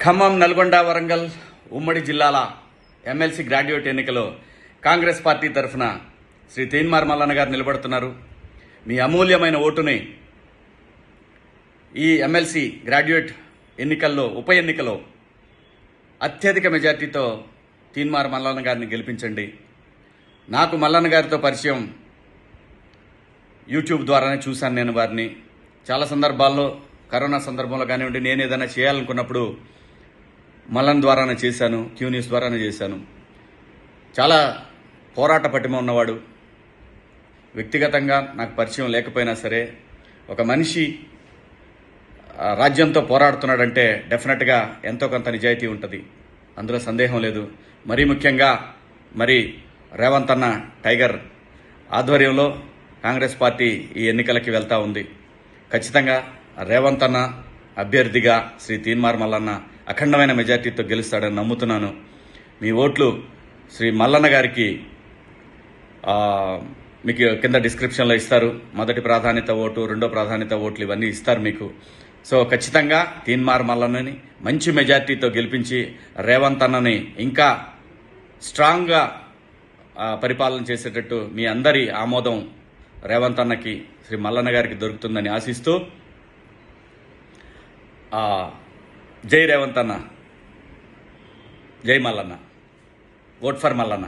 ఖమ్మం, నల్గొండ, వరంగల్ ఉమ్మడి జిల్లాల MLC graduate ఎన్నికలో కాంగ్రెస్ పార్టీ తరఫున శ్రీ తీన్మార్ మల్లన్న గారు నిలబడుతున్నారు. మీ అమూల్యమైన ఓటుని ఈ ఎమ్మెల్సీ గ్రాడ్యుయేట్ ఎన్నికల్లో ఉప ఎన్నికలో అత్యధిక మెజార్టీతో తీన్మార్ మల్లన్న గారిని గెలిపించండి. నాకు మల్లన్న గారితో పరిచయం యూట్యూబ్ ద్వారానే చూశాను. నేను వారిని చాలా సందర్భాల్లో కరోనా సందర్భంలో కానివ్వండి, నేను ఏదైనా చేయాలనుకున్నప్పుడు మల్లన్న ద్వారానే చేశాను, క్యూ న్యూస్ ద్వారానే చేశాను. చాలా పోరాట పటిమ ఉన్నవాడు. వ్యక్తిగతంగా నాకు పరిచయం లేకపోయినా సరే, ఒక మనిషి రాజ్యంతో పోరాడుతున్నాడంటే డెఫినెట్గా ఎంతో కొంత నిజాయితీ ఉంటుంది, అందులో సందేహం లేదు. మరీ ముఖ్యంగా రేవంత్ అన్న టైగర్ ఆధ్వర్యంలో కాంగ్రెస్ పార్టీ ఈ ఎన్నికలకి వెళ్తూ ఉంది. ఖచ్చితంగా రేవంత్ అన్న అభ్యర్థిగా శ్రీ తీన్మార్ మల్లన్న అఖండమైన మెజార్టీతో గెలుస్తాడని నమ్ముతున్నాను. మీ ఓట్లు శ్రీ మల్లన్న గారికి మీకు కింద డిస్క్రిప్షన్లో ఇస్తారు. మొదటి ప్రాధాన్యత ఓటు, రెండో ప్రాధాన్యత ఓట్లు ఇవన్నీ ఇస్తారు మీకు. సో ఖచ్చితంగా తీన్మార్ మల్లన్నని మంచి మెజార్టీతో గెలిపించి రేవంత్ అన్నని ఇంకా స్ట్రాంగ్గా పరిపాలన చేసేటట్టు మీ అందరి ఆమోదం రేవంత్ అన్నకి, శ్రీ మల్లన్న గారికి దొరుకుతుందని ఆశిస్తూ, జై రేవంత్ అన్న, జై మల్లన్న, ఓట్ ఫర్ మల్లన్న.